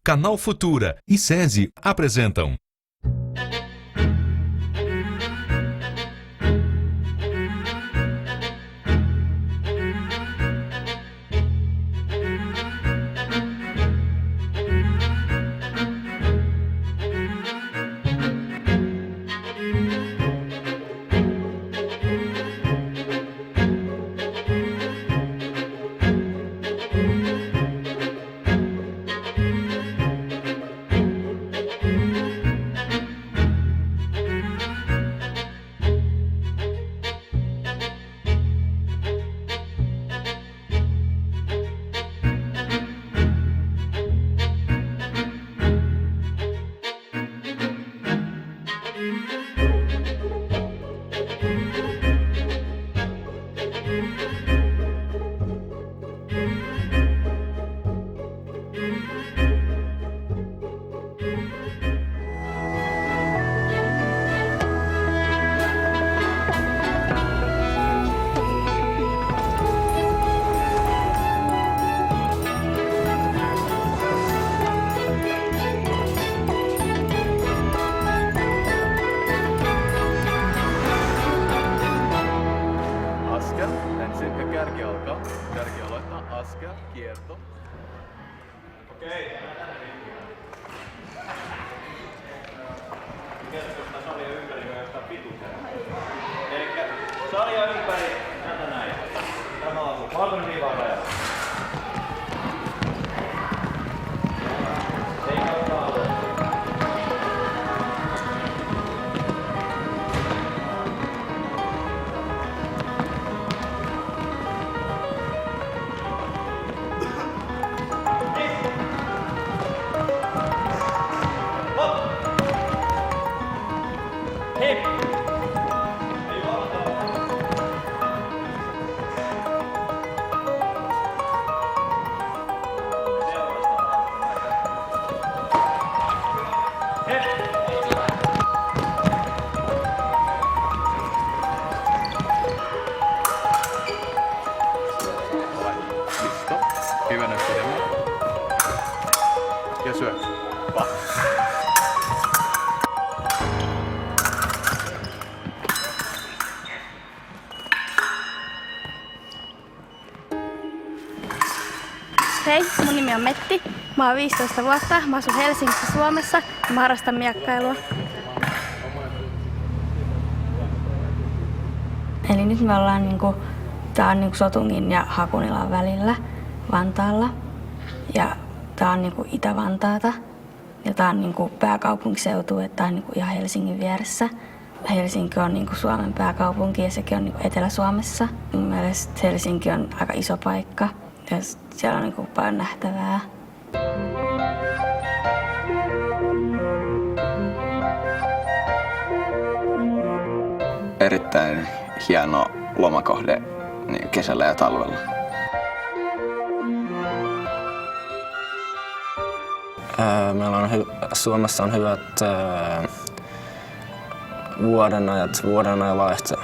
Canal Futura e SESI apresentam. Kärki alkaa. Kärki aloittaa. Askel, kierto. Okei. Keskusta salia ympäri voi ottaa pituisen. Elikkä salia ympäri, näitä näin. Tämä on sun valkoinen viivaan raja. Eikä ottaa alueen. Hyvä nyt pidemmän. Ja syö. Va. Hei, mun nimi on Metti. Mä oon 15 vuotta. Mä asun Helsingissä, Suomessa ja mä harrastan miekkailua. Eli nyt me ollaan tää on Sotungin ja Hakunilan välillä Vantaalla. Ja tää on Itä-Vantaata. Ja tää on pääkaupunkiseutu, että tää on ihan Helsingin vieressä. Helsinki on Suomen pääkaupunki ja sekin on Etelä-Suomessa. Mun mielestä Helsinki on aika iso paikka ja siellä on paljon nähtävää. Erittäin hieno lomakohde niin kesällä ja talvella. Meillä on Suomessa on hyvät vuodenajat vaihtoo.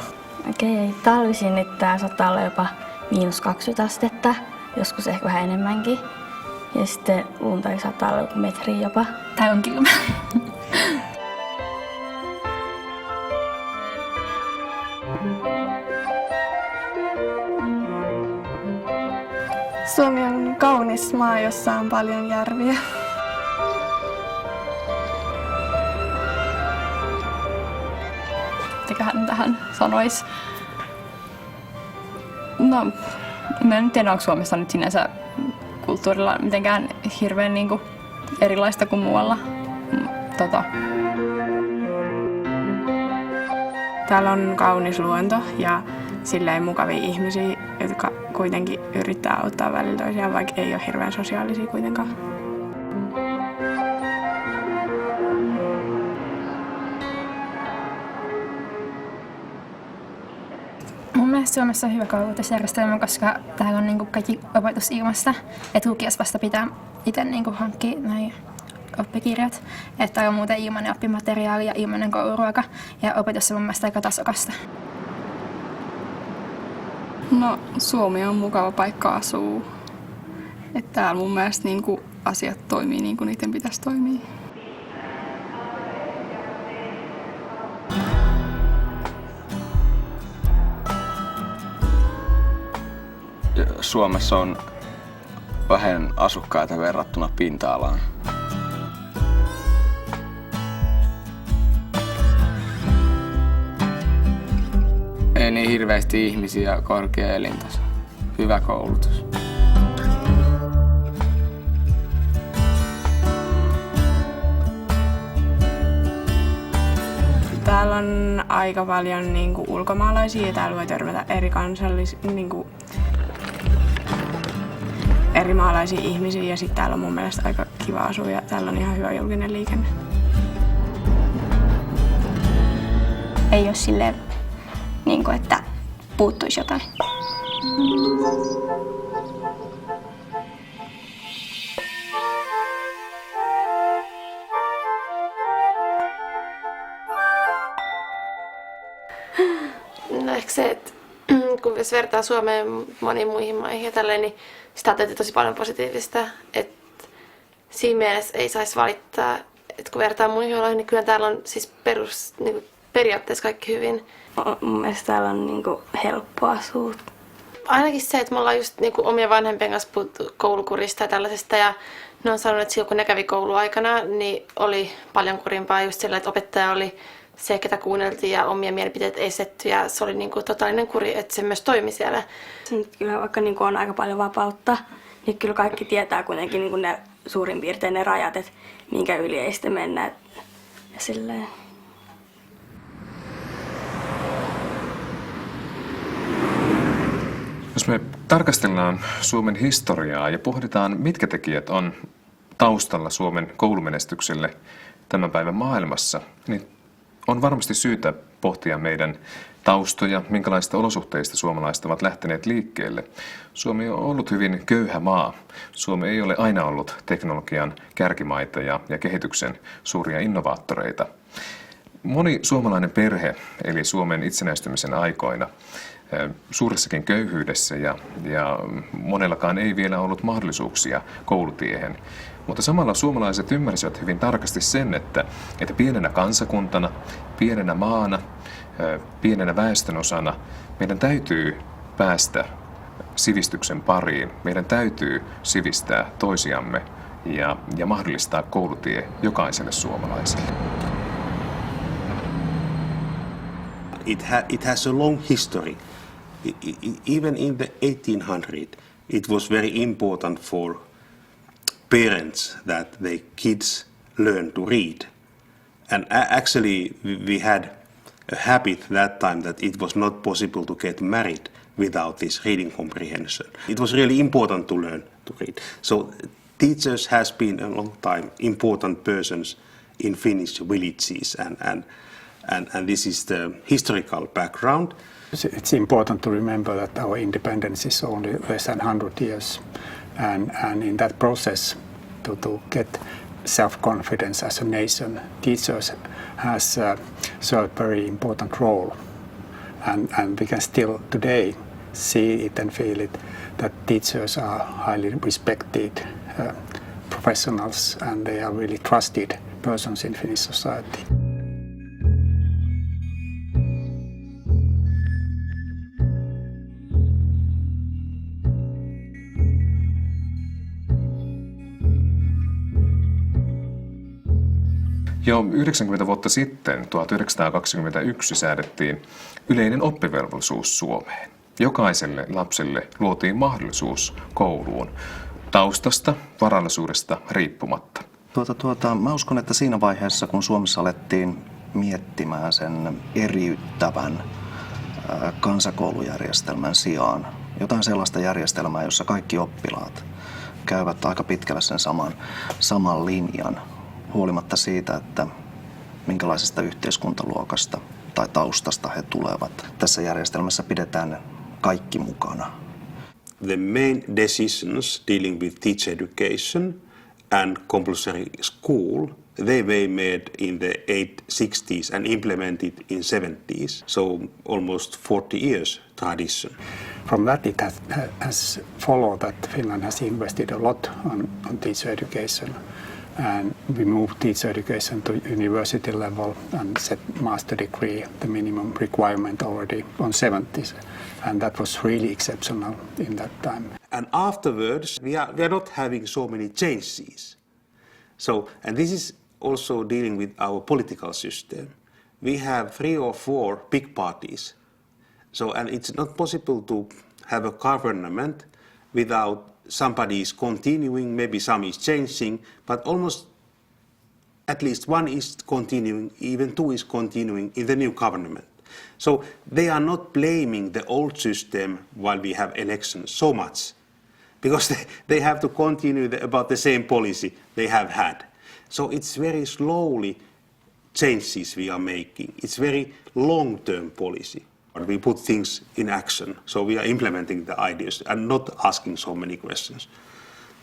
Okei, talvisin nyt tää saattaa olla jopa -20 astetta, joskus ehkä vähän enemmänkin. Ja sitten lunta saattaa olla metri jopa. Tää on kylmä. Suomi on kaunis maa, jossa on paljon järviä. Mitäköhän tähän sanois? No, mä en tiedä, onko Suomessa nyt sinänsä kulttuurilla mitenkään hirveän erilaista kuin muualla. Täällä on kaunis luonto ja silleen mukavia ihmisiä, jotka kuitenkin yrittää auttaa välillä toisiaan, vaikka ei ole hirveän sosiaalisia kuitenkaan. Mun mielestä Suomessa on hyvä koulutusjärjestelmä, koska täällä on kaikki opetus ilmasta. Että lukiossa vasta pitää itse hankkia näin oppikirjat. Että on muuten ilmainen oppimateriaali ja ilmainen kouluruoka. Ja opetus on mun mielestä aika tasokasta. No, Suomi on mukava paikka asua. Että täällä mun mielestä asiat toimii niin kuin niiden pitäisi toimia. Suomessa on vähän asukkaita verrattuna pinta-alaan. Ei niin hirveästi ihmisiä, korkea elintaso. Hyvä koulutus. Täällä on aika paljon ulkomaalaisia ja täällä voi törmätä eri maalaisia ihmisiä ja sitten täällä on mun mielestä aika kiva asua ja täällä on ihan hyvä julkinen liikenne. Ei ole silleen, että puuttuisi jotain. No ehkä se, että kun jos vertaa Suomeen moniin muihin maihin ja tälleen, niin sitä on tosi paljon positiivista. Että siinä mielessä ei saisi valittaa, että kun vertaa muihin oloihin, niin kyllä täällä on siis periaatteessa kaikki hyvin. Mun mielestä täällä on helppo asua. Ainakin se, että me ollaan just omien vanhempien kanssa puhuttu koulukurista ja tällaisesta. Ja ne on sanonut, että silloin kun ne kävi kouluaikana, niin oli paljon kurimpaa just sillä, että opettaja oli se, ketä kuunneltiin ja omia mielipiteet esitetty ja se oli totaalinen kuri, että se myös toimi siellä. Kyllä vaikka on aika paljon vapautta, niin kyllä kaikki tietää kuitenkin ne suurin piirtein ne rajat, että minkä yli ei sitten mennä ja silleen. Jos me tarkastellaan Suomen historiaa ja pohditaan, mitkä tekijät on taustalla Suomen koulumenestykselle tämän päivän maailmassa, niin on varmasti syytä pohtia meidän taustoja, minkälaisista olosuhteista suomalaiset ovat lähteneet liikkeelle. Suomi on ollut hyvin köyhä maa. Suomi ei ole aina ollut teknologian kärkimaita ja kehityksen suuria innovaattoreita. Moni suomalainen perhe eli Suomen itsenäistymisen aikoina suuressakin köyhyydessä ja monellakaan ei vielä ollut mahdollisuuksia koulutiehen. Mutta samalla suomalaiset ymmärsivät hyvin tarkasti sen, että pienenä kansakuntana, pienenä maana, pienenä väestönosana meidän täytyy päästä sivistyksen pariin. Meidän täytyy sivistää toisiamme ja mahdollistaa koulutie jokaiselle suomalaiselle. It has a long history. Even in the 1800s, it was very important for parents that their kids learn to read. And actually, we had a habit that time that it was not possible to get married without this reading comprehension. It was really important to learn to read. So teachers has been a long time important persons in Finnish villages and this is the historical background. It's important to remember that our independence is only less than 100 years, and in that process, to get self-confidence as a nation, teachers has served a very important role, and we can still today see it and feel it that teachers are highly respected professionals and they are really trusted persons in Finnish society. Jo 90 vuotta sitten, 1921, säädettiin yleinen oppivelvollisuus Suomeen. Jokaiselle lapselle luotiin mahdollisuus kouluun taustasta, varallisuudesta riippumatta. Mä uskon, että siinä vaiheessa, kun Suomessa alettiin miettimään sen eriyttävän kansakoulujärjestelmän sijaan jotain sellaista järjestelmää, jossa kaikki oppilaat käyvät aika pitkälle sen saman linjan, huolimatta siitä, että minkälaisesta yhteiskuntaluokasta tai taustasta he tulevat. Tässä järjestelmässä pidetään kaikki mukana. The main decisions dealing with teacher education and compulsory school they were made in the 60s and implemented in 70s, so almost 40 years tradition. From that it has followed that Finland has invested a lot on teacher education, and we moved teacher education to university level and set master degree, the minimum requirement already on 70s, and that was really exceptional in that time. And afterwards we are not having so many changes. So, and this is also dealing with our political system. We have 3 or 4 big parties. So, and it's not possible to have a government without somebody is continuing, maybe some is changing, but almost at least one is continuing, even 2 is continuing in the new government. So they are not blaming the old system while we have elections so much, because they have to continue about the same policy they have had. So it's very slowly changes we are making. It's very long-term policy. We put things in action, so we are implementing the ideas and not asking so many questions.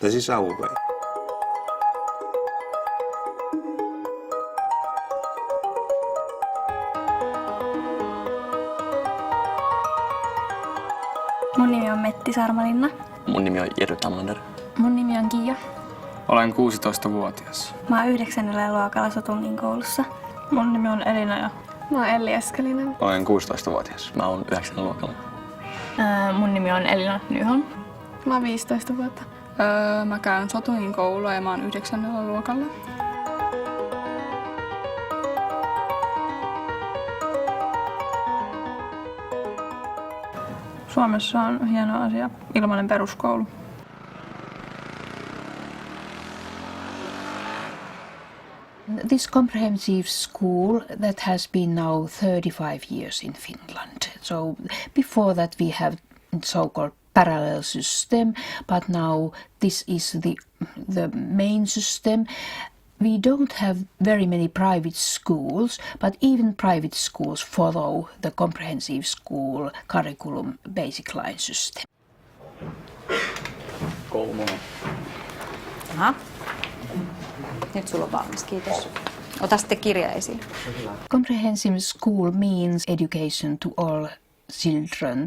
This is our way. Mun nimi on Metti Sarmalinna. Mun nimi on Jere Tamlander. Mun nimi on Kiia. Olen 16-vuotias. Mä oon 9. luokalla Sotungin koulussa. Mun nimi on Elina ja mä oon Elli Eskelinen. Olen 16-vuotias. Mä oon 9. luokalla. Mun nimi on Elina Nyholm. Mä oon 15 vuotta. Mä käyn Sotungin koulua ja mä oon 9. luokalla. Suomessa on hieno asia ilmainen peruskoulu. This comprehensive school that has been now 35 years in Finland. So before that we have so-called parallel system, but now this is the main system. We don't have very many private schools, but even private schools follow the comprehensive school curriculum basic line system. Aha. Nyt sulla on valmis, kiitos. Ota sitten kirja esiin. Comprehensive school means education to all children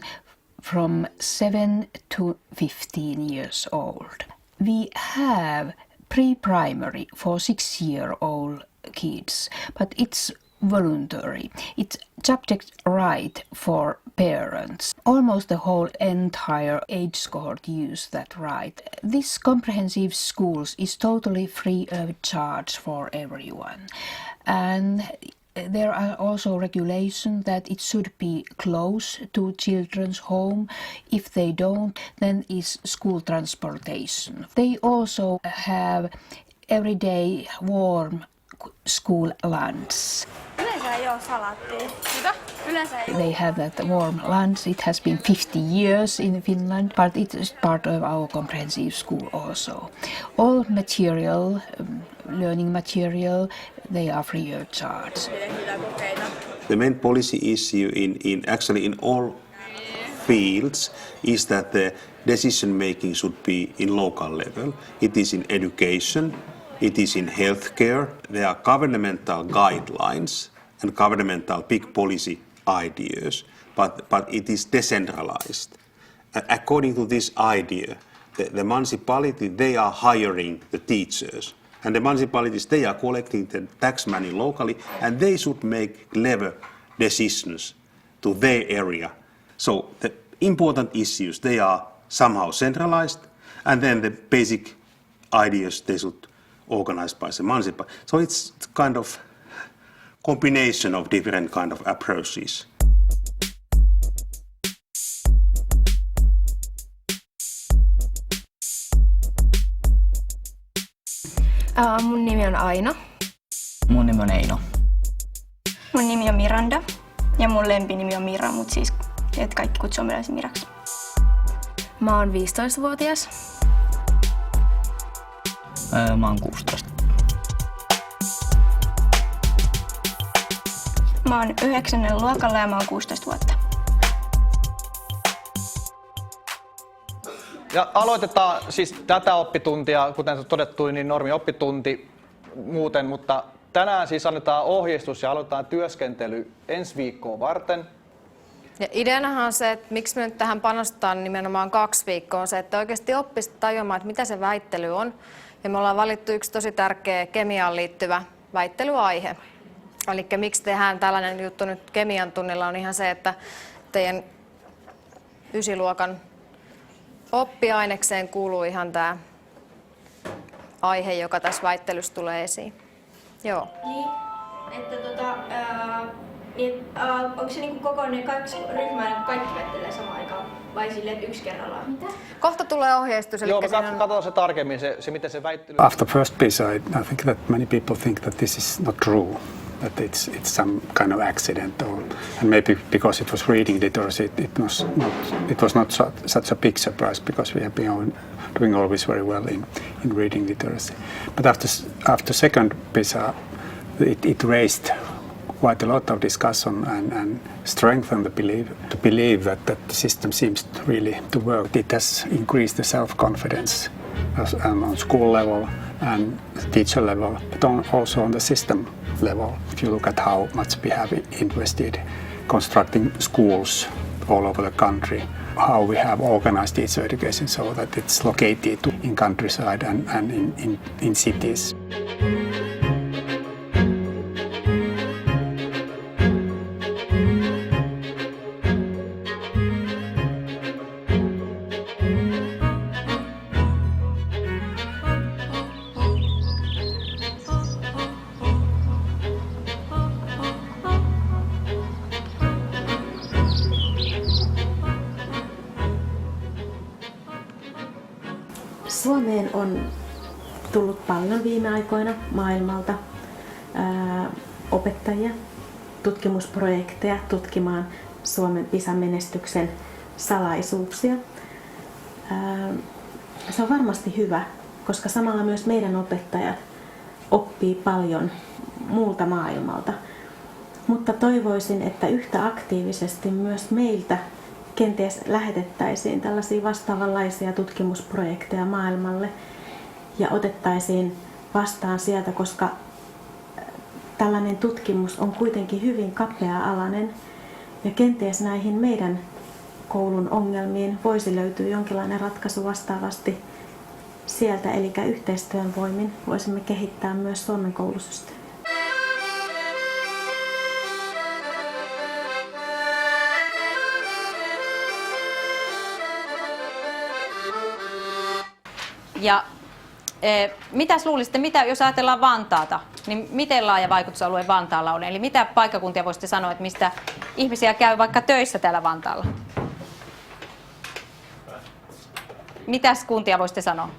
from 7 to 15 years old. We have pre-primary for 6-year-old kids, but it's voluntary. It's subject right for parents. Almost the whole entire age cohort use that right. This comprehensive schools is totally free of charge for everyone. And there are also regulations that it should be close to children's home. If they don't, then is school transportation. They also have everyday warm school lunch. Yleensä ei oo salaattia. Mitä? Yleensä ei. They have that warm lunch. It has been 50 years in Finland, but it is part of our comprehensive school also. All material, learning material, they are free of charge. The main policy issue in all fields is that the decision making should be in local level. It is in education, it is in healthcare. There are governmental guidelines and governmental big policy ideas, but it is decentralized. According to this idea, the municipality, they are hiring the teachers. And the municipalities, they are collecting the tax money locally, and they should make clever decisions to their area. So the important issues, they are somehow centralized, and then the basic ideas, they should organize by the municipality. So it's kind of combination of different kind of approaches. Mun nimi on Aino. Mun nimi on Eino. Mun nimi on Miranda. Ja mun lempinimi on Mira, mut siis et kaikki kutsuu yleensä Miraksi. Mä oon 15-vuotias. Mä oon 16. Mä oon 9. luokalla ja mä oon 16 vuotta. Ja aloitetaan siis tätä oppituntia, kuten todettu, niin normioppitunti muuten, mutta tänään siis annetaan ohjeistus ja aloitetaan työskentely ensi viikkoa varten. Ja ideanahan on se, että miksi me nyt tähän panostetaan nimenomaan 2 viikkoa, on se, että oikeasti oppisit tajuamaan, että mitä se väittely on. Ja me ollaan valittu yksi tosi tärkeä kemiaan liittyvä väittelyaihe. Eli miksi tehdään tällainen juttu nyt kemian tunnilla on ihan se, että teidän 9-luokan oppiainekseen kuuluu ihan tämä aihe, joka tässä väittelyssä tulee esiin. Joo. Niin, että onko se niinku kokonainen 2 ryhmää, kaikki väittelee samaan aikaan vai silleen, että yksi kerrallaan? Mitä? Kohta tulee ohjeistus. Joo, me katsotaan se tarkemmin, se miten se väittely... After first piece, I think that many people think that this is not true, that it's some kind of accident, and maybe because it was reading literacy, it was not such a big surprise because we have been doing always very well in reading literacy. But after second PISA, it raised quite a lot of discussion and strengthened the belief that the system seems really to work. It has increased the self-confidence on school level and teacher level, but also on the system level. If you look at how much we have invested constructing schools all over the country, how we have organized teacher education so that it's located in countryside and in cities. Suomeen on tullut paljon viime aikoina maailmalta opettajia, tutkimusprojekteja tutkimaan Suomen PISA-menestyksen salaisuuksia. Se on varmasti hyvä, koska samalla myös meidän opettajat oppii paljon muulta maailmalta. Mutta toivoisin, että yhtä aktiivisesti myös meiltä kenties lähetettäisiin tällaisia vastaavanlaisia tutkimusprojekteja maailmalle ja otettaisiin vastaan sieltä, koska tällainen tutkimus on kuitenkin hyvin kapea-alainen ja kenties näihin meidän koulun ongelmiin voisi löytyä jonkinlainen ratkaisu vastaavasti sieltä, eli yhteistyön voimin voisimme kehittää myös Suomen koulusysteemiä. Ja mitäs luulisitte, jos ajatellaan Vantaata, niin miten laaja vaikutusalue Vantaalla on? Eli mitä paikkakuntia voisitte sanoa, että mistä ihmisiä käy vaikka töissä täällä Vantaalla? Mitäs kuntia voisitte sanoa?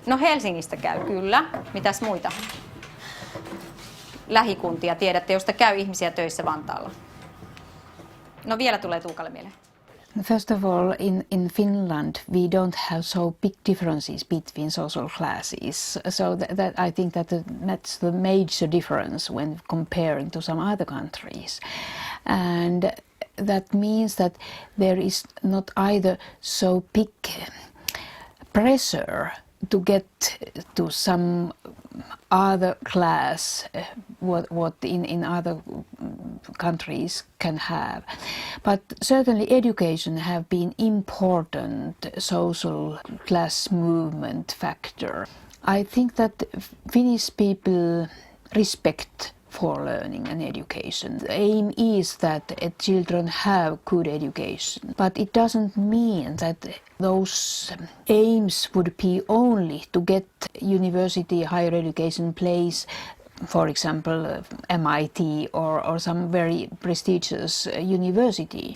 No Helsingistä käy, kyllä. Mitäs muita? Lähikuntia tiedätte, josta käy ihmisiä töissä Vantaalla. No vielä tulee Tuukalle mieleen. First of all, in Finland, we don't have so big differences between social classes. So that I think that's the major difference when comparing to some other countries. And that means that there is not either so big pressure to get to some other class what in other countries can have, but certainly education have been important social class movement factor. I think that Finnish people respect for learning and education. The aim is that children have good education, but it doesn't mean that those aims would be only to get university, higher education place, for example, MIT or some very prestigious university.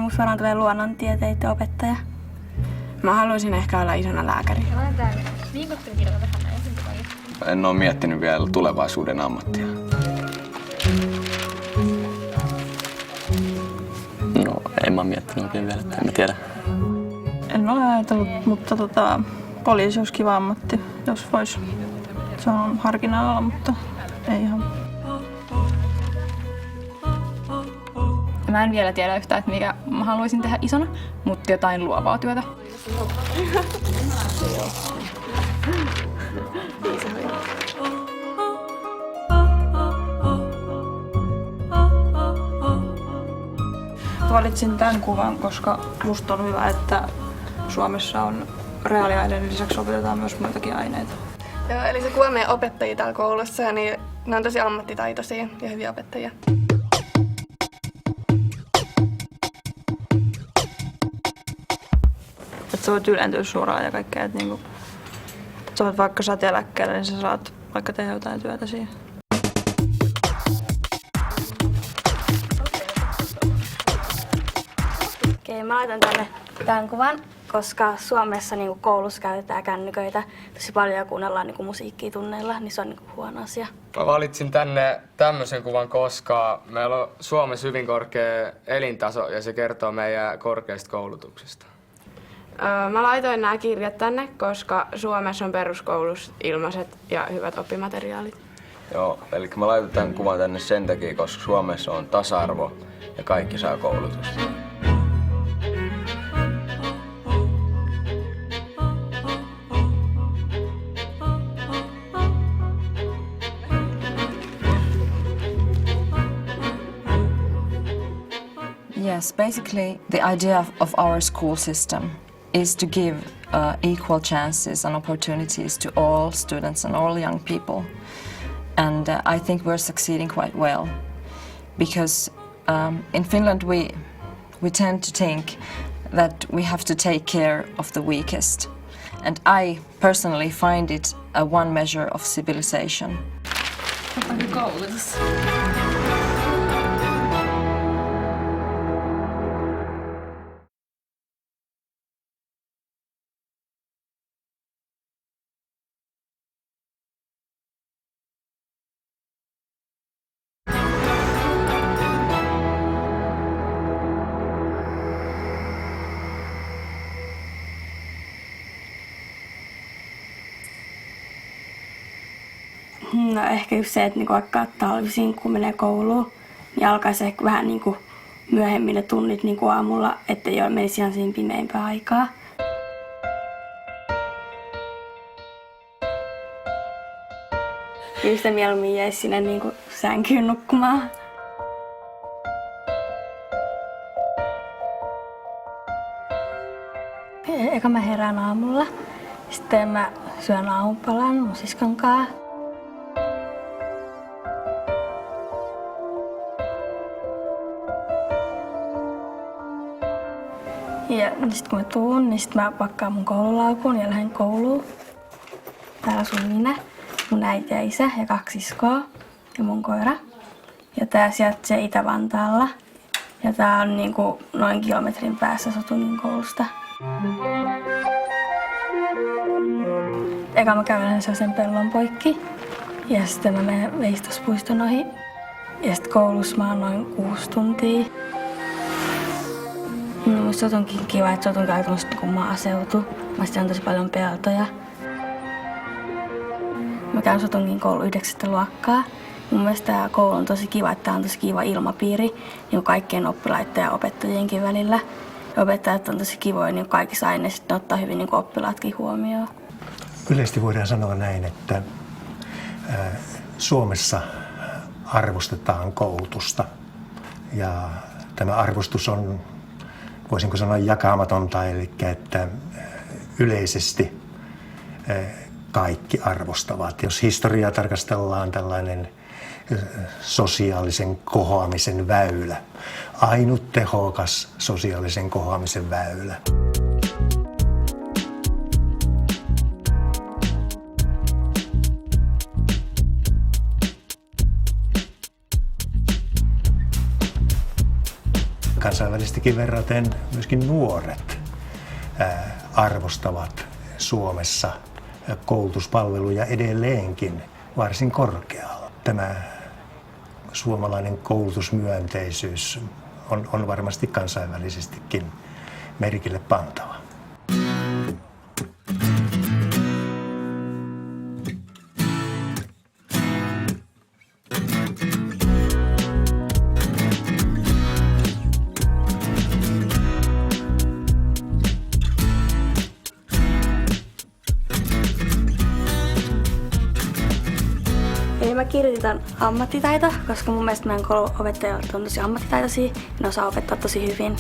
Musta tulee luonnontieteiden opettaja. Mä haluaisin ehkä olla isona lääkäri. En ole miettinyt vielä tulevaisuuden ammattia. No, en mä miettinyt oikein vielä, en mä tiedä. En ole ajatellut, mutta poliisi olisi kiva ammatti, jos vois. Se on harkinnan alla, mutta ei ihan. Mä en vielä tiedä yhtään, että mikä mä haluaisin tehdä isona, mutta jotain luovaa työtä. Valitsin tämän kuvan, koska musta on hyvä, että Suomessa on reaaliaineiden lisäksi opetetaan myös muitakin aineita. Joo, eli se kuva meidän opettajia täällä koulussa, niin ne on tosi ammattitaitoisia ja hyviä opettajia. Että sä voit ylentyä suoraan ja kaikkea, että niinku, sä voit vaikka eläkkeelle, niin sä saat vaikka tehdä jotain työtä siihen. Okei, mä laitan tänne tämän kuvan, koska Suomessa niin koulussa käytetään kännyköitä tosi paljon ja kuunnellaan niin musiikkia tunneilla, niin se on niin huono asia. Mä valitsin tänne tämmöisen kuvan, koska meillä on Suomessa hyvin korkea elintaso ja se kertoo meidän korkeasta koulutuksesta. Mä laitoin nämä kirjat tänne, koska Suomessa on peruskoulussa ilmaiset ja hyvät oppimateriaalit. Joo, eli mä laitan tämän kuvan tänne sen takia, koska Suomessa on tasa-arvo ja kaikki saa koulutusta. Yes, basically the idea of our school system is to give equal chances and opportunities to all students and all young people. And I think we're succeeding quite well because in Finland we tend to think that we have to take care of the weakest. And I personally find it one measure of civilization. No ehkä just se, että niinku vaikka talvisin kun menee kouluun, niin alkaisi ehkä vähän niinku myöhemmin ne tunnit niinku aamulla, ettei ole menisi ihan siinä pimeimpää aikaa. Kyllä sitä mieluummin jäisi sinne niinku sänkyyn nukkumaan. Eka mä herään aamulla, sitten mä syön aamupalan mun siskon kanssa. Ja sitten kun mä tuun, niin sit mä pakkaan mun koululaukun ja lähden kouluun. Täällä asun minä, mun äiti ja isä ja 2 siskoa ja mun koira. Ja tää sijaitsee Itä-Vantaalla. Ja tää on niinku noin kilometrin päässä Sotungin koulusta. Eka mä kävelen sen pellon poikki. Ja sitten mä menen Veistospuiston ohi. Ja sitten koulussa mä oon noin 6 tuntia. No, musta Sotunkin kiva, että Sotunkin on tämmöistä niin maaseutu. Mä on tosi paljon peltoja. Mä käyn Sotunkin koulu 9. luokkaa. Mun mielestä tää koulu on tosi kiva, että tää on tosi kiva ilmapiiri niin kaikkien oppilaiden ja opettajienkin välillä. Ja opettajat on tosi kivoja niin kaikissa aineissa, ne ottaa hyvin niin oppilaatkin huomioon. Yleisesti voidaan sanoa näin, että Suomessa arvostetaan koulutusta. Ja tämä arvostus on, voisinko sanoa, jakamatonta, eli että yleisesti kaikki arvostavat. Jos historiaa tarkastellaan, tällainen sosiaalisen kohoamisen väylä, ainut tehokas sosiaalisen kohoamisen väylä. Kansainvälisestikin verraten myöskin nuoret arvostavat Suomessa koulutuspalveluja edelleenkin varsin korkealla. Tämä suomalainen koulutusmyönteisyys on varmasti kansainvälisestikin merkille pantava. Mä kirjoitin tämän ammattitaito, koska mun mielestä meidän kouluopettajat on tosi ammattitaitoisia ja ne osaa opettaa tosi hyvin.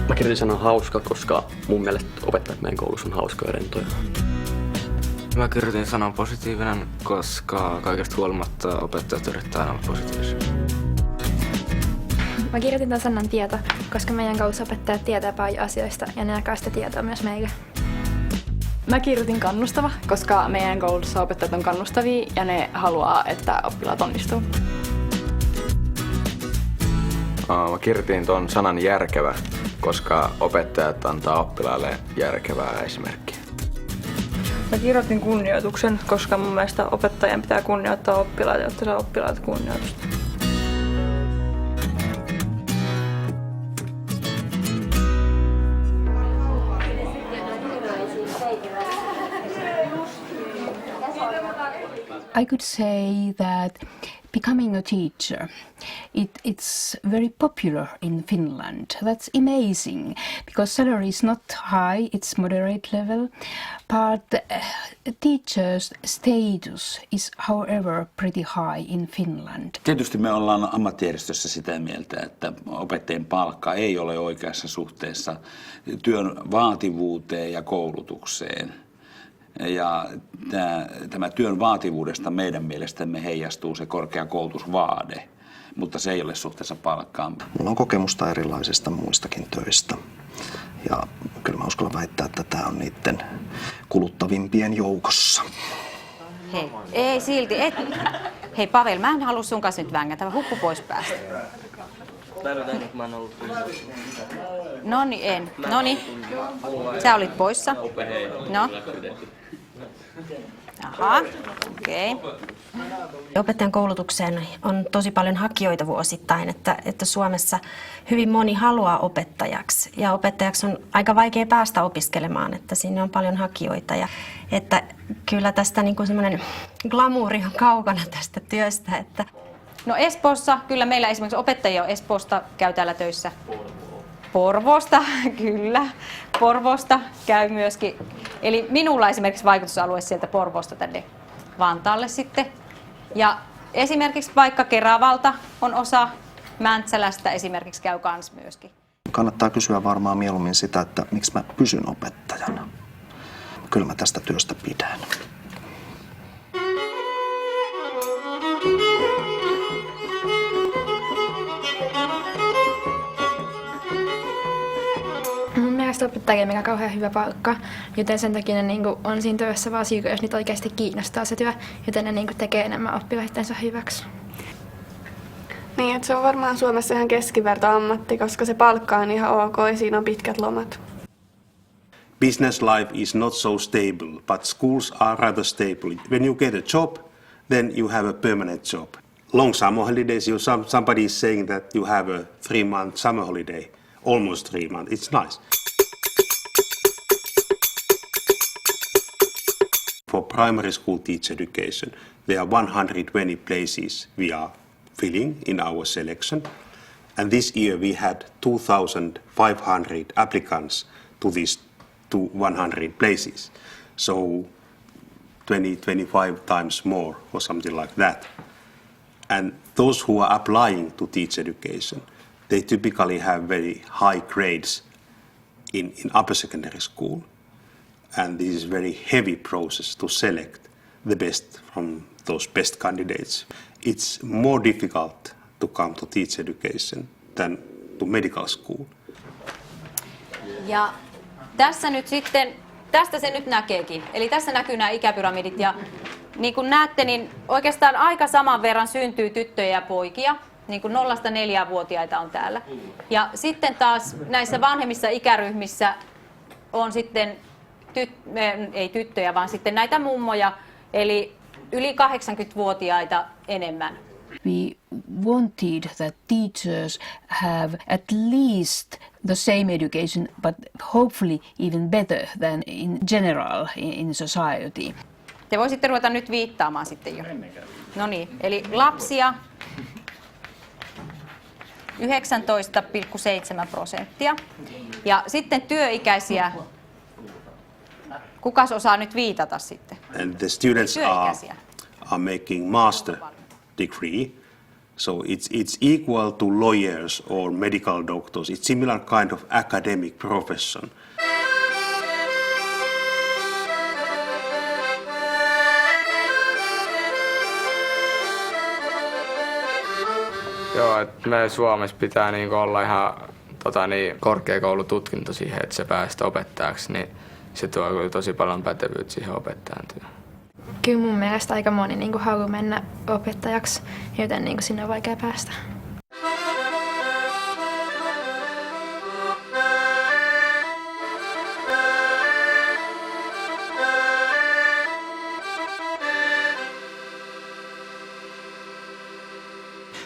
Mä kirjoitin sanan hauska, koska mun mielestä opettajat meidän koulussa on hauskoja ja rentoja. Mä kirjoitin sanan positiivinen, koska kaikesta huolimatta opettajat yrittää aina olla positiivisia. Mä kirjoitin tämän sanan tieto, koska meidän koulussa opettajat tietää paljon asioista ja ne jakaa sitä tietoa myös meille. Mä kirjoitin kannustava, koska meidän koulussa opettajat on kannustavia ja ne haluaa, että oppilaat onnistuu. Mä kirjoitin ton sanan järkevä, koska opettajat antaa oppilaille järkevää esimerkkiä. Mä kirjoitin kunnioituksen, koska mun mielestä opettajan pitää kunnioittaa oppilaita, jotta saa oppilaat kunnioitusta. I could say that becoming a teacher, it's very popular in Finland. That's amazing because salary is not high, it's moderate level, but teacher's status is however pretty high in Finland. Tietysti me ollaan ammattijärjestössä sitä mieltä, että opettajien palkka ei ole oikeassa suhteessa työn vaativuuteen ja koulutukseen. Ja tämä työn vaativuudesta meidän mielestämme heijastuu se korkea koulutusvaade, mutta se ei ole suhteessa palkkaan. Mulla on kokemusta erilaisista muistakin töistä. Ja kyllä mä uskallan väittää, että tämä on niiden kuluttavimpien joukossa. Hei, ei silti. Hei Pavel, mä en halua sun kanssa nyt vängätä, huppu pois päästä. Noniin, en. Noniin. Sä olit poissa. No. Aha, okei. Opettajan koulutukseen on tosi paljon hakijoita vuosittain, että Suomessa hyvin moni haluaa opettajaksi. Ja opettajaksi on aika vaikea päästä opiskelemaan, että sinne on paljon hakijoita. Ja että kyllä tästä niin kuin semmoinen glamuuri on kaukana tästä työstä. Että No Espoossa, kyllä meillä esimerkiksi opettajia on Espoosta, käy täällä töissä. Porvoosta, kyllä. Porvoosta käy myöskin. Eli minulla esimerkiksi vaikutusalue sieltä Porvoosta tänne Vantaalle sitten. Ja esimerkiksi vaikka Keravalta on osa, Mäntsälästä esimerkiksi käy kans myöskin. Kannattaa kysyä varmaan mieluummin sitä, että miksi mä pysyn opettajana. Kyllä mä tästä työstä pidän. Mun mielestä opettajilla on kauhean hyvä palkka, joten sen takia ne on siinä työssä vaan syy, jos niitä oikeasti kiinnostaa se työ, joten ne tekee enemmän oppilaittensa hyväksi. Niin, että se on varmaan Suomessa ihan keskiverto ammatti, koska se palkka on ihan ok ja siinä on pitkät lomat. Business life is not so stable, but schools are rather stable. When you get a job, then you have a permanent job. Long summer holidays, somebody is saying that you have a 3-month summer holiday, almost 3 months. It's nice. For primary school teacher education, there are 120 places we are filling in our selection. And this year we had 2,500 applicants to these 100 places. So 20-25 times more or something like that. And those who are applying to teacher education, they typically have very high grades in upper secondary school. And this is a very heavy process to select the best from those best candidates. It's more difficult to come to teacher education than to medical school. Ja tässä nyt sitten, tästä se nyt näkeekin. Eli tässä näkyy nämä ikäpyramidit ja niin kuin näette, niin oikeastaan aika saman verran syntyy tyttöjä ja poikia. Niin kuin 0–4-vuotiaita on täällä. Ja sitten taas näissä vanhemmissa ikäryhmissä on sitten, ei tyttöjä, vaan sitten näitä mummoja, eli yli 80-vuotiaita enemmän. We wanted that teachers have at least the same education, but hopefully even better than in general in society. Te voisitte ruveta nyt viittaamaan sitten jo. No niin, eli lapsia 19,7%. Ja sitten työikäisiä, kukas osaa nyt viitata sitten? And the students are making master degree. So it's equal to lawyers or medical doctors. It's similar kind of academic profession. Joo, että me Suomessa pitää niinku olla ihan korkeakoulututkinto siihen, että se päästä opettajaksi, niin se tuo kyllä tosi paljon pätevyyttä siihen opettajan työhön. Kyllä mun mielestä aika moni niin haluaa mennä opettajaksi, joten niin sinne on vaikea päästä.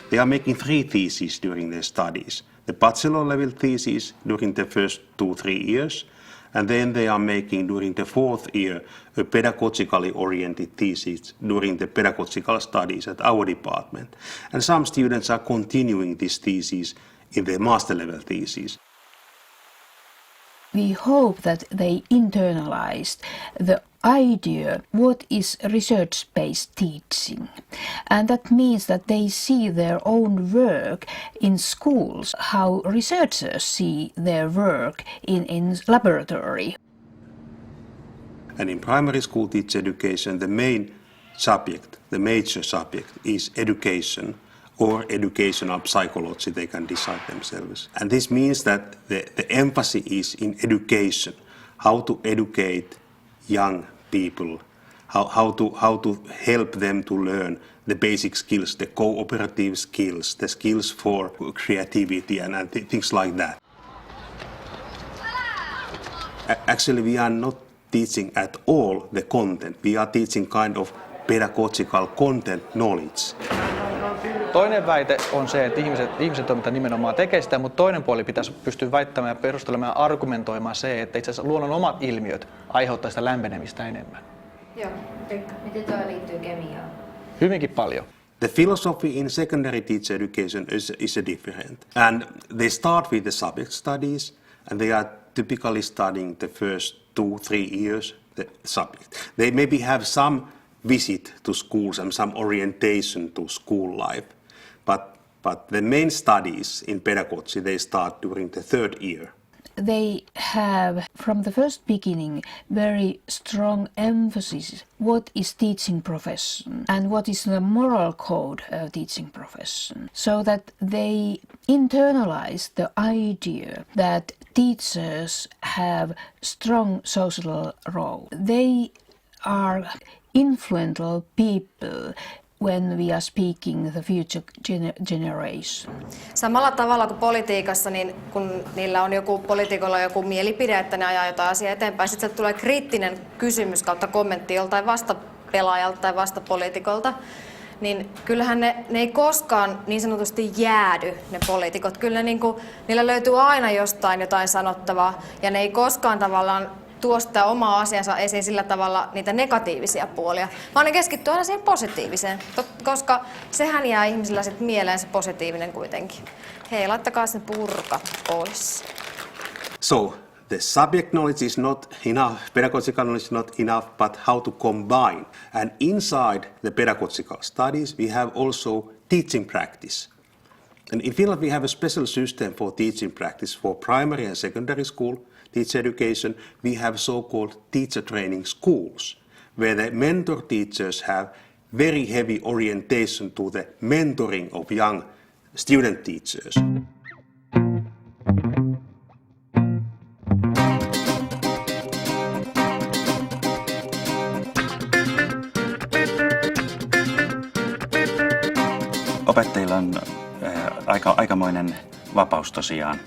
They are making 3 theses during their studies. The bachelor level thesis during the first 2-3 years, and then they are making during the 4th year a pedagogically oriented thesis during the pedagogical studies at our department. And some students are continuing this thesis in their master level thesis. We hope that they internalized the idea what is research-based teaching, and that means that they see their own work in schools, how researchers see their work in laboratory. And in primary school teacher education, the main subject, the major subject is education or educational psychology. They can decide themselves. And this means that the emphasis is in education, how to educate young people, how to help them to learn the basic skills, the cooperative skills, the skills for creativity and things like that. Actually, we are not teaching at all the content. We are teaching kind of pedagogical content knowledge. Toinen väite on se, että ihmiset toiminta nimenomaan tekee sitä, mutta toinen puoli pitäisi pystyä väittämään ja perustelemaan ja argumentoimaan se, että itse asiassa luonnon omat ilmiöt aiheuttaa sitä lämpenemistä enemmän. Joo, Pekka, miten tuo liittyy kemiaan? Hyvinkin paljon. The philosophy in secondary teacher education is different. And they start with the subject studies, and they are typically studying the first 2-3 years the subject. They maybe have some visit to schools and some orientation to school life. But the main studies in pedagogy, they start during the 3rd year. They have, from the first beginning, very strong emphasis what is teaching profession and what is the moral code of teaching profession, so that they internalize the idea that teachers have strong social role. They are influential people when we are speaking the future generation. Samalla tavalla kuin politiikassa, niin kun niillä on poliitikolla joku mielipide, että ne ajaa jotain asiaa eteenpäin, sitten tulee kriittinen kysymys kautta kommentti joltain vastapelaajalta tai vastapoliitikolta, niin kyllähän ne ei koskaan niin sanotusti jäädy, ne poliitikot. Kyllä niillä löytyy aina jostain jotain sanottavaa, ja ne ei koskaan tavallaan tuo sitä omaa asiansa esiin sillä tavalla niitä negatiivisia puolia, vaan ne keskittyy aina siihen positiiviseen, koska sehän jää ihmisillä sitten mieleen se positiivinen kuitenkin. Hei, laittakaa se purka pois. So, the subject knowledge is not enough, pedagogical knowledge is not enough, but how to combine. And inside the pedagogical studies, we have also teaching practice. And in Finland, we have a special system for teaching practice for primary and secondary school teacher education. We have so-called teacher training schools, where the mentor teachers have very heavy orientation to the mentoring of young student teachers. Opettajilla on aikamoinen vapaus tosiaan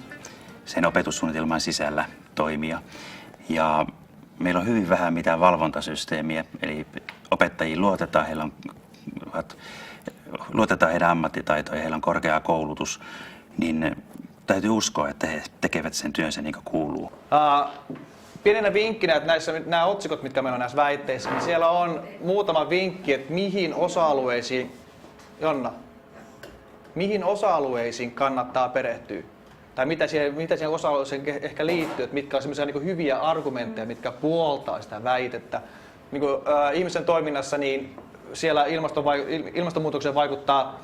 sen opetussuunnitelman sisällä toimia. Ja meillä on hyvin vähän mitään valvontasysteemiä, eli opettajiin luotetaan heidän ammattitaitoja, heillä on korkea koulutus, niin täytyy uskoa, että he tekevät sen työnsä niin kuin kuuluu. Pienenä vinkkinä, että nämä otsikot, mitkä meillä on näissä väitteissä, niin siellä on muutama vinkki, että mihin osa-alueisiin, Jonna, mihin osa-alueisiin kannattaa perehtyä. Tai mitä siihen osa-alueeseen ehkä liittyy, että mitkä on sellaisia niin hyviä argumentteja, mitkä puoltaa sitä väitettä. Niin ihmisen toiminnassa niin siellä ilmastonmuutokseen vaikuttaa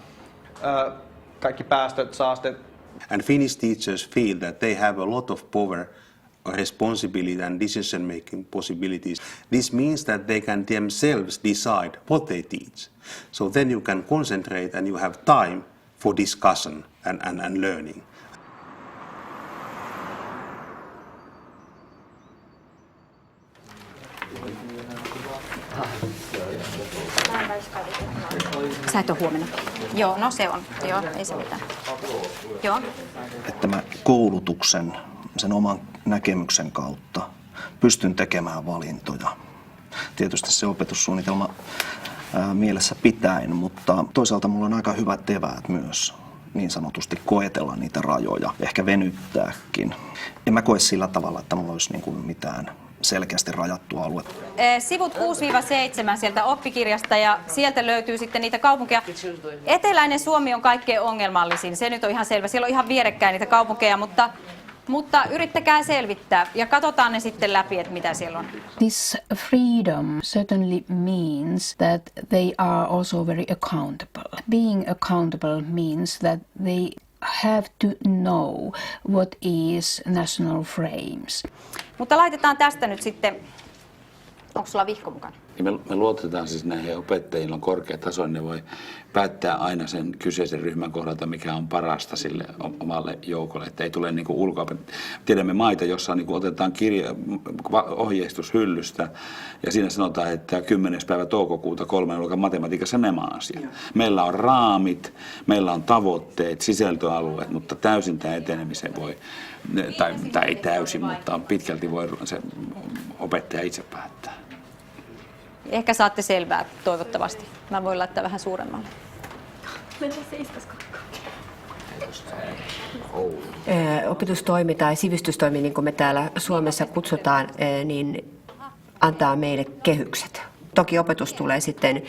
kaikki päästöt, saasteet. And Finnish teachers feel that they have a lot of power, responsibility and decision-making possibilities. This means that they can themselves decide what they teach. So then you can concentrate and you have time for discussion and learning. Sä et ole huomenna. Joo, no se on. Joo, ei se mitään. Joo. Että mä koulutuksen, sen oman näkemyksen kautta pystyn tekemään valintoja. Tietysti se opetussuunnitelma mielessä pitäen, mutta toisaalta mulla on aika hyvät eväät myös niin sanotusti koetella niitä rajoja, ehkä venyttääkin. En mä koe sillä tavalla, että mulla olisi niin kuin mitään selkeästi rajattua aluetta. Sivut 6-7 sieltä oppikirjasta ja sieltä löytyy sitten niitä kaupunkeja. Eteläinen Suomi on kaikkein ongelmallisin, se nyt on ihan selvä. Siellä on ihan vierekkäin niitä kaupunkeja, mutta yrittäkää selvittää ja katsotaan ne sitten läpi, että mitä siellä on. This freedom certainly means that they are also very accountable. Being accountable means that they have to know what is national frames. Mutta laitetaan tästä nyt sitten, onko sulla vihko mukana? Me luotetaan siis näihin opettajilla on korkea taso, niin ne voi päättää aina sen kyseisen ryhmän kohdalta, mikä on parasta sille omalle joukolle, että ei tule niinku tiedämme maita, jossa niinku otetaan ohjeistus hyllystä ja siinä sanotaan, että 10. päivä toukokuuta 3. luokan matematiikassa nämä asiat. Meillä on raamit, meillä on tavoitteet, sisältöalueet, mutta täysin tämä etenemisen voi, tai ei täysin, mutta pitkälti voi se opettaja itse päättää. Ehkä saatte selvää, toivottavasti. Mä voin laittaa vähän suuremmalle. Opetustoimi tai sivistystoimi, niin kuin me täällä Suomessa kutsutaan, niin antaa meille kehykset. Toki opetus tulee sitten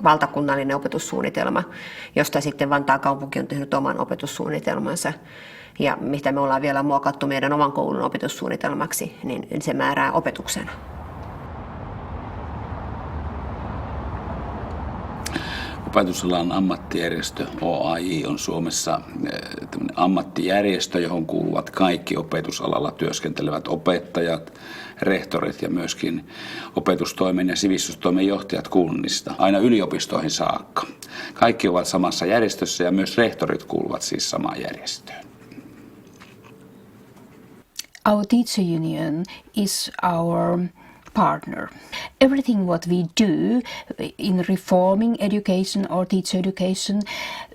valtakunnallinen opetussuunnitelma, josta sitten Vantaan kaupunki on tehnyt oman opetussuunnitelmansa. Ja mitä me ollaan vielä muokattu meidän oman koulun opetussuunnitelmaksi, niin se määrää opetuksen. Opetusalan ammattijärjestö OAJ on Suomessa ammattijärjestö, johon kuuluvat kaikki opetusalalla työskentelevät opettajat, rehtorit ja myöskin opetustoimen ja sivistystoimen johtajat kunnista, aina yliopistoihin saakka. Kaikki ovat samassa järjestössä ja myös rehtorit kuuluvat siis samaan järjestöön. Our teacher union is our partner. Everything what we do in reforming education or teacher education,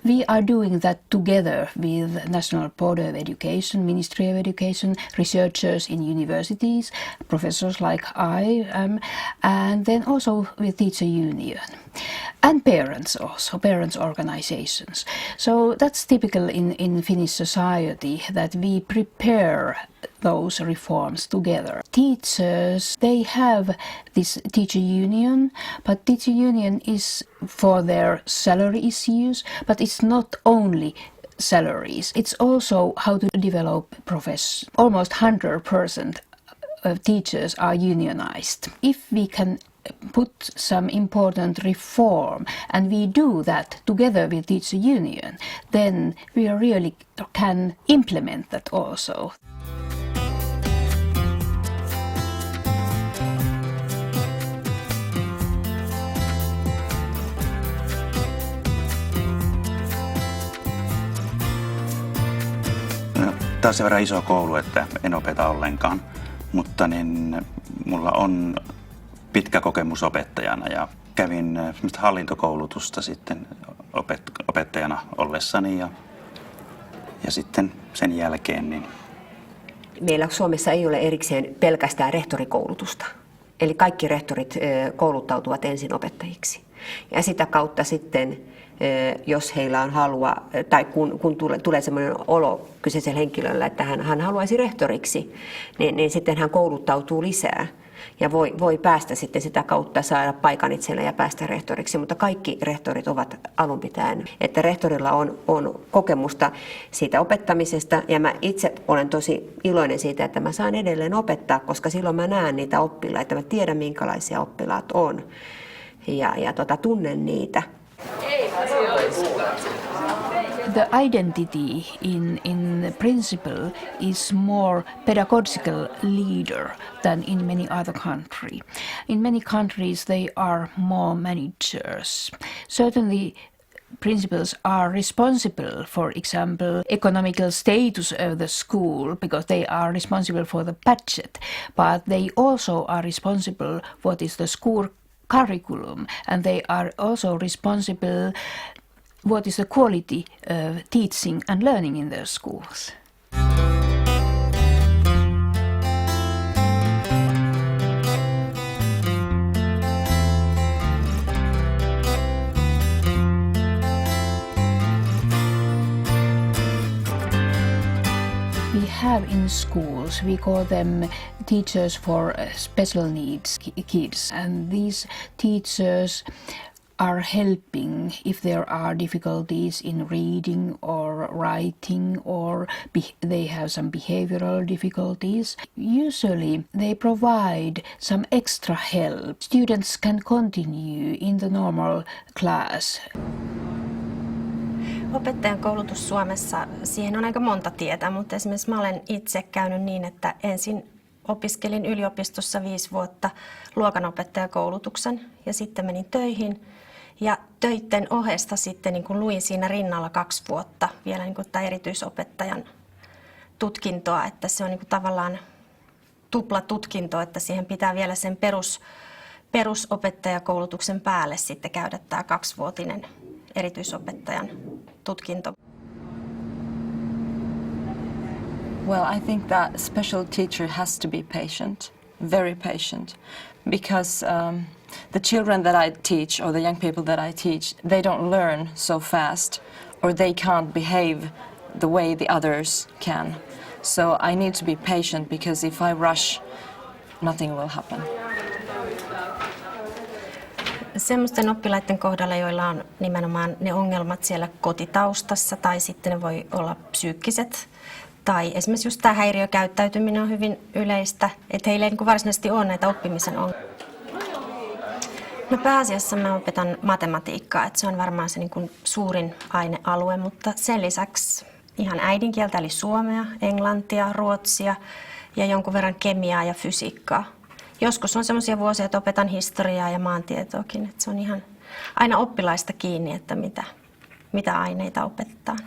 we are doing that together with National Board of Education, Ministry of Education, researchers in universities, professors like I am, and then also with teacher union. And parents also, parents organizations. So that's typical in Finnish society that we prepare those reforms together. Teachers, they have this teacher union, but teacher union is for their salary issues, but it's not only salaries, it's also how to develop profession. Almost 100% of teachers are unionized. If we can put some important reform and we do that together with teacher union, then we really can implement that also. Tämä on sen verran iso koulu, että en opeta ollenkaan, mutta niin mulla on pitkä kokemus opettajana ja kävin hallintokoulutusta sitten opettajana ollessani ja sitten sen jälkeen. Niin meillä Suomessa ei ole erikseen pelkästään rehtorikoulutusta. Eli kaikki rehtorit kouluttautuvat ensin opettajiksi. Ja sitä kautta sitten, jos heillä on halua, tai kun tulee sellainen olo kyseisellä henkilöllä, että hän haluaisi rehtoriksi, niin sitten hän kouluttautuu lisää. Ja voi päästä sitten sitä kautta saada paikan itselleen ja päästä rehtoriksi, mutta kaikki rehtorit ovat alun pitäen. Että rehtorilla on kokemusta siitä opettamisesta ja mä itse olen tosi iloinen siitä, että mä saan edelleen opettaa, koska silloin mä näen niitä oppilaita, mä tiedän minkälaisia oppilaat on. ja tunnen niitä. The identity in principle is more pedagogical leader than in many other countries. In many countries they are more managers. Certainly principals are responsible, for example, economical status of the school because they are responsible for the budget, but they also are responsible for what is the school curriculum, and they are also responsible what is the quality of teaching and learning in their schools. We have in schools, we call them teachers for special needs kids, and these teachers are helping if there are difficulties in reading or writing or they have some behavioral difficulties. Usually they provide some extra help. Students can continue in the normal class. Opettajan koulutus Suomessa, siihen on aika monta tietä, mutta esimerkiksi mä olen itse käynyt niin, että ensin opiskelin yliopistossa 5 vuotta luokanopettajakoulutuksen ja sitten menin töihin. Ja töitten ohesta sitten niin kuin luin siinä rinnalla 2 vuotta vielä niin kuin tämä erityisopettajan tutkintoa, että se on niin kuin tavallaan tuplatutkinto, että siihen pitää vielä sen perusopettajakoulutuksen päälle sitten käydä tämä 2-vuotinen erityisopettajan tutkinto. Well, I think that special teacher has to be patient, very patient, because the children that I teach or the young people that I teach, they don't learn so fast or they can't behave the way the others can. So I need to be patient because if I rush, nothing will happen. Semmoisten oppilaiden kohdalla, joilla on nimenomaan ne ongelmat siellä kotitaustassa tai sitten ne voi olla psyykkiset tai esimerkiksi just tämä häiriökäyttäytyminen on hyvin yleistä, että heillä ei niin kuin varsinaisesti ole näitä oppimisen ongelmia. No pääasiassa mä opetan matematiikkaa, että se on varmaan se niin kuin suurin ainealue, mutta sen lisäksi ihan äidinkieltä eli suomea, englantia, ruotsia ja jonkun verran kemiaa ja fysiikkaa. Joskus on semmoisia vuosia, että opetan historiaa ja maantietoakin, että se on ihan aina oppilaista kiinni, että mitä aineita opetetaan.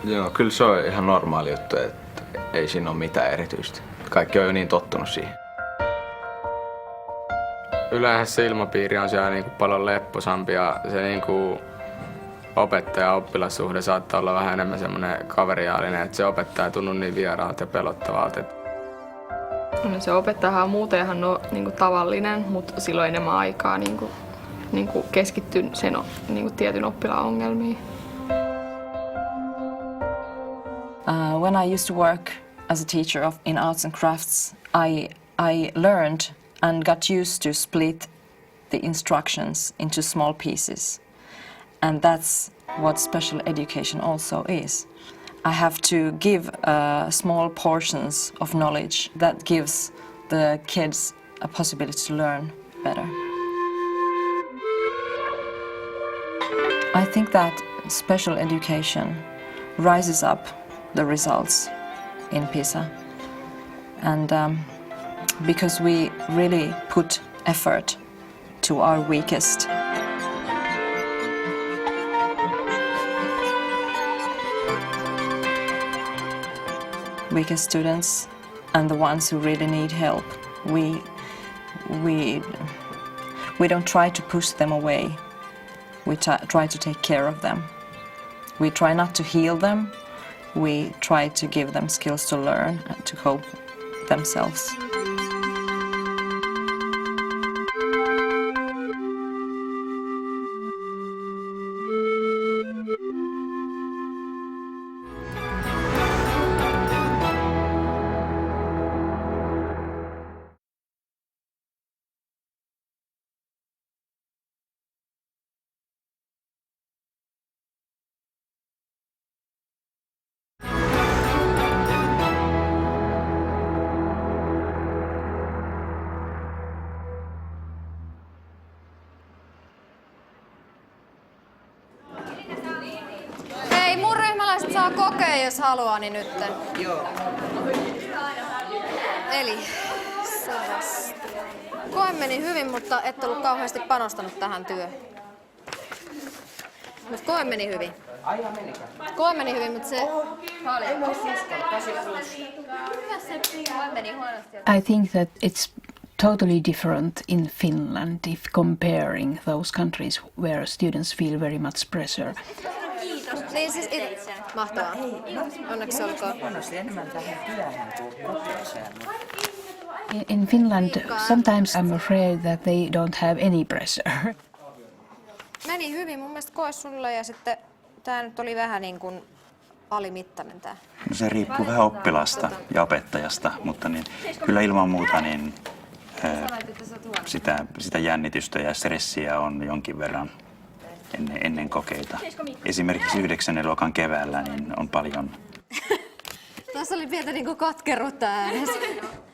Joo, kyllä se on ihan normaali juttu, että ei siinä ole mitään erityistä. Kaikki on jo niin tottunut siihen. Yleensä se ilmapiiri on siellä niinku paljon lepposampi ja se niinku opettaja-oppilassuhde saattaa olla vähän enemmän semmoinen kaveriaalinen, että se opettaja ei tunnu niin vieraalta ja pelottavalta. No se opettajahan on muutenhan niinku tavallinen, mutta silloin enemmän aikaa niinku keskittyä sen niinku tietyn oppilaan ongelmiin. When I used to work as a teacher in arts and crafts, I learned and got used to split the instructions into small pieces. And that's what special education also is. I have to give small portions of knowledge that gives the kids a possibility to learn better. I think that special education rises up the results in PISA. And because we really put effort to our weakest. Weakest students and the ones who really need help. We don't try to push them away. We try to take care of them. We try not to heal them. We try to give them skills to learn and to cope themselves. Saa kokea, jos haluaa, niin nytten. Joo. Eli koe meni hyvin, mutta et ollut kauheasti panostanut tähän työhön. Mutta koe meni hyvin. Koe meni hyvin, mutta se... I think that it's totally different in Finland if comparing those countries where students feel very much pressure. Niin siis mahtavaa. Onneksi olkoon. In Finland, sometimes I'm afraid that they don't have any pressure. Meni hyvin mun mielestä koe sulle ja sitten tää nyt oli vähän niin kuin alimittainen tää. No se riippuu vähän oppilasta ja opettajasta, mutta niin, kyllä ilman muuta niin, sitä jännitystä ja stressiä on jonkin verran ennen kokeita. Esimerkiksi 9. luokan keväällä niin on paljon. Tässä oli pientä niin kuin katkeruutta äänessä.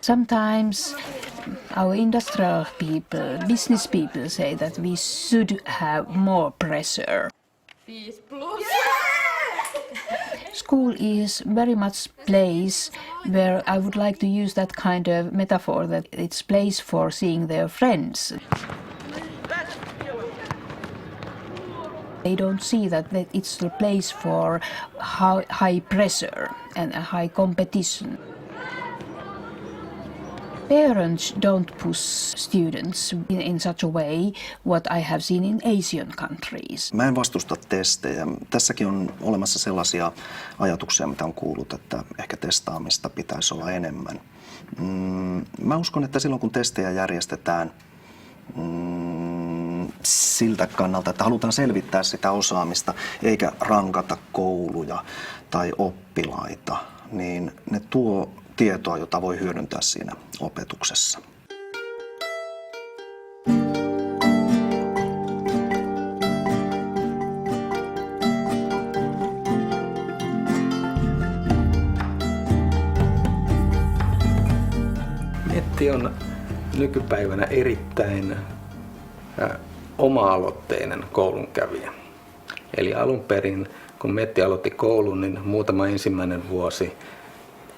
Sometimes our industrial people, business people say that we should have more pressure. 5+. School is very much place where I would like to use that kind of metaphor that it's place for seeing their friends. They don't see that it's the place for high pressure and high competition. Parents don't push students in such a way what I have seen in Asian countries. Mä en vastusta testejä. Tässäkin on olemassa sellaisia ajatuksia, mitä on kuullut, että ehkä testaamista pitäisi olla enemmän. Mä uskon, että silloin kun testejä järjestetään siltä kannalta, että halutaan selvittää sitä osaamista eikä rankata kouluja tai oppilaita, niin ne tuo tietoa, jota voi hyödyntää siinä opetuksessa. Metti on nykypäivänä erittäin oma-aloitteinen koulunkävijä. Eli alun perin, kun Metti aloitti koulun, niin muutama ensimmäinen vuosi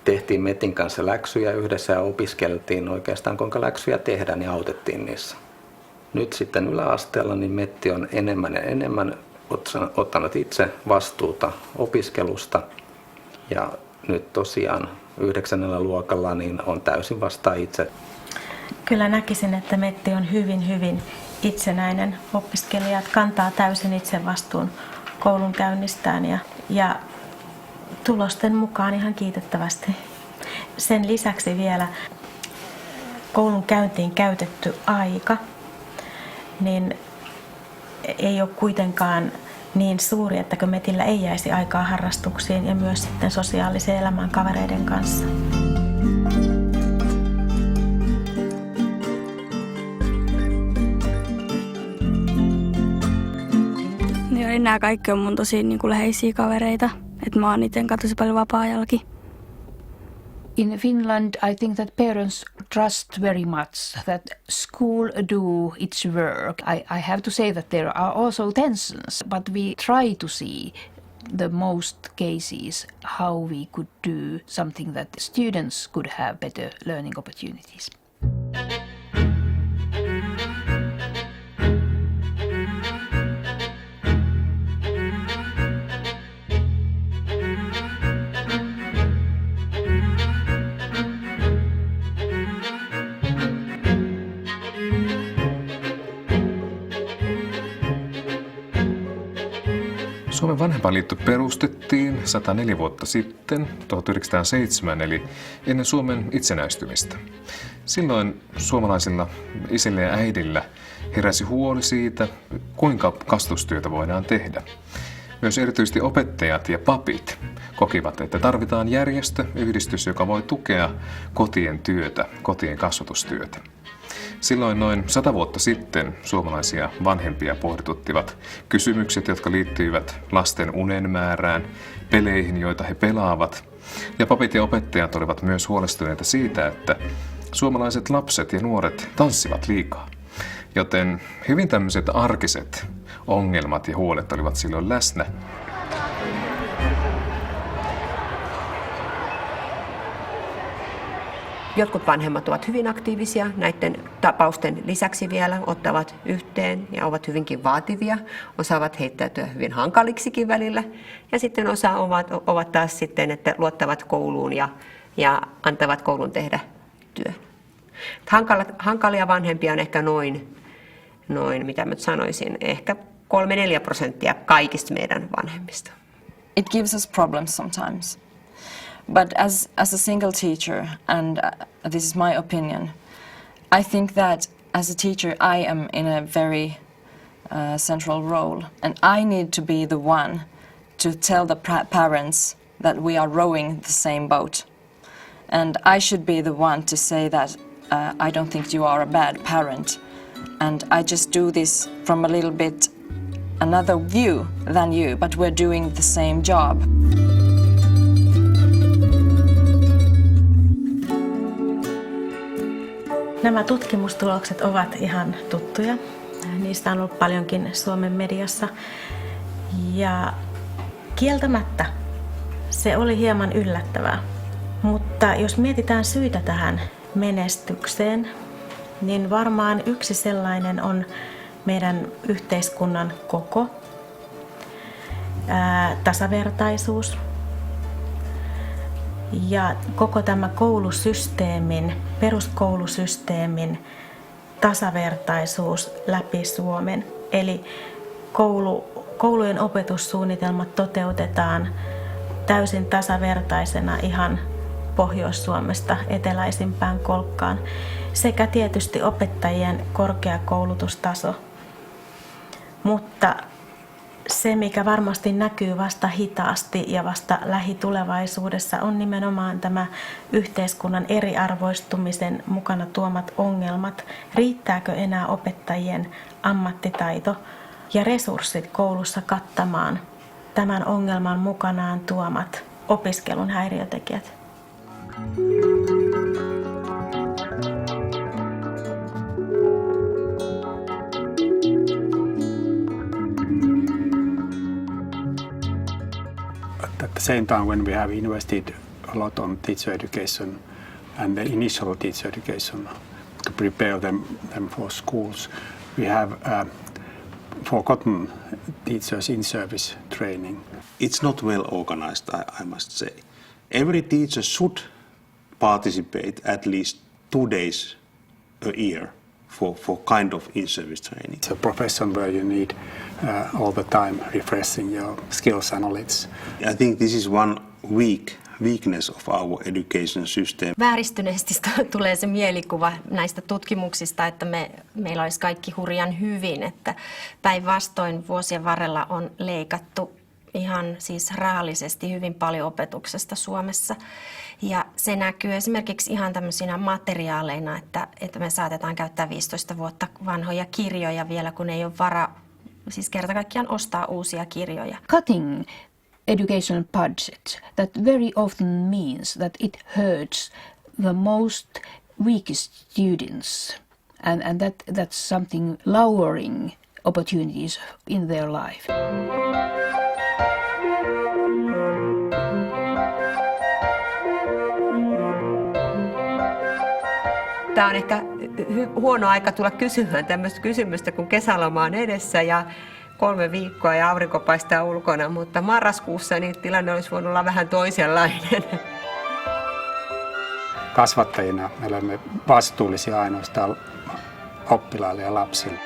tehtiin Metin kanssa läksyjä yhdessä ja opiskeltiin oikeastaan kuinka läksyjä tehdään ja autettiin niissä. Nyt sitten yläasteella niin Metti on enemmän ottanut itse vastuuta opiskelusta ja nyt tosiaan 9. luokalla niin on täysin vastaa itse. Kyllä näkisin, että Metti on hyvin itsenäinen opiskelija, kantaa täysin itse vastuun koulunkäynnistään ja tulosten mukaan ihan kiitettävästi. Sen lisäksi vielä koulun käyntiin käytetty aika niin ei ole kuitenkaan niin suuri, että Metillä ei jäisi aikaa harrastuksiin ja myös sitten sosiaaliseen elämään kavereiden kanssa. Niin, nämä kaikki on mun tosi läheisiä kavereita. Että mä oon iten tosi paljon vapaa-ajallakin. In Finland, I think that parents trust very much that school do its work. I have to say that there are also tensions, but we try to see the most cases how we could do something that students could have better learning opportunities. Suomen vanhempainliitto perustettiin 104 vuotta sitten, 1907, eli ennen Suomen itsenäistymistä. Silloin suomalaisilla isillä ja äidillä heräsi huoli siitä, kuinka kasvatustyötä voidaan tehdä. Myös erityisesti opettajat ja papit kokivat, että tarvitaan järjestö, yhdistys, joka voi tukea kotien työtä, kotien kasvatustyötä. Silloin noin 100 vuotta sitten suomalaisia vanhempia pohdituttivat kysymykset, jotka liittyivät lasten unen määrään, peleihin, joita he pelaavat. Ja papit ja opettajat olivat myös huolestuneita siitä, että suomalaiset lapset ja nuoret tanssivat liikaa. Joten hyvin tämmöiset arkiset ongelmat ja huolet olivat silloin läsnä. Jotkut vanhemmat ovat hyvin aktiivisia näiden tapausten lisäksi vielä, ottavat yhteen ja ovat hyvinkin vaativia, osaavat heittäytyä hyvin hankaliksikin välillä. Ja sitten osa ovat taas sitten, että luottavat kouluun ja antavat koulun tehdä työn. Hankalia vanhempia on ehkä noin mitä mä sanoisin, ehkä 3-4% kaikista meidän vanhemmista. It gives us problems sometimes. But as a single teacher, and this is my opinion, I think that as a teacher I am in a very central role, and I need to be the one to tell the parents that we are rowing the same boat. And I should be the one to say that I don't think you are a bad parent, and I just do this from a little bit another view than you, but we're doing the same job. Nämä tutkimustulokset ovat ihan tuttuja. Niistä on ollut paljonkin Suomen mediassa. Ja kieltämättä se oli hieman yllättävää. Mutta jos mietitään syitä tähän menestykseen, niin varmaan yksi sellainen on meidän yhteiskunnan koko, tasavertaisuus ja koko tämä peruskoulusysteemin tasavertaisuus läpi Suomen. Eli koulujen opetussuunnitelmat toteutetaan täysin tasavertaisena ihan Pohjois-Suomesta eteläisimpään kolkkaan, sekä tietysti opettajien korkeakoulutustaso. Mutta se, mikä varmasti näkyy vasta hitaasti ja vasta lähitulevaisuudessa, on nimenomaan tämä yhteiskunnan eriarvoistumisen mukana tuomat ongelmat. Riittääkö enää opettajien ammattitaito ja resurssit koulussa kattamaan tämän ongelman mukanaan tuomat opiskelun häiriötekijät? At the same time, when we have invested a lot on teacher education and the initial teacher education to prepare them for schools, we have forgotten teachers in service training. It's not well organized, I must say. Every teacher should participate at least 2 days a year for kind of in-service training. It's a profession where you need all the time refreshing your skills and knowledge. I think this is one weakness of our education system. Vääristyneesti tulee se mielikuva näistä tutkimuksista, että meillä olisi kaikki hurjan hyvin, että päinvastoin vuosien varrella on leikattu ihan siis rahallisesti hyvin paljon opetuksesta Suomessa. Ja se näkyy esimerkiksi ihan tämmöisinä materiaaleina, että me saatetaan käyttää 15 vuotta vanhoja kirjoja vielä, kun ei ole varaa siis kerta kaikkiaan ostaa uusia kirjoja. Cutting education budget, that very often means that it hurts the most weakest students, and that's something lowering opportunities in their life. Tämä on ehkä huono aika tulla kysymään tämmöistä kysymystä, kun kesäloma on edessä ja 3 viikkoa ja aurinko paistaa ulkona, mutta marraskuussa niin tilanne olisi voinut olla vähän toisenlainen. Kasvattajina me olemme vastuullisia ainoastaan oppilaille ja lapsille.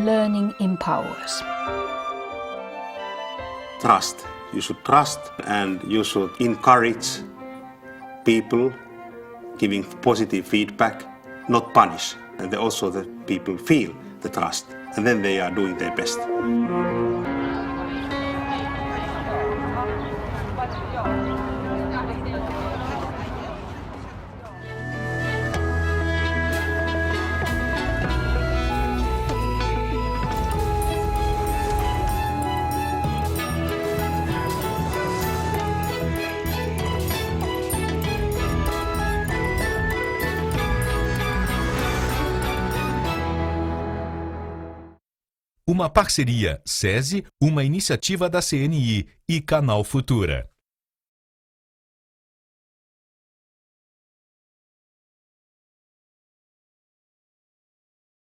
Learning empowers. Trust. You should trust and you should encourage people giving positive feedback, not punish. And also that people feel the trust and then they are doing their best. Uma parceria SESI, uma iniciativa da CNI e Canal Futura.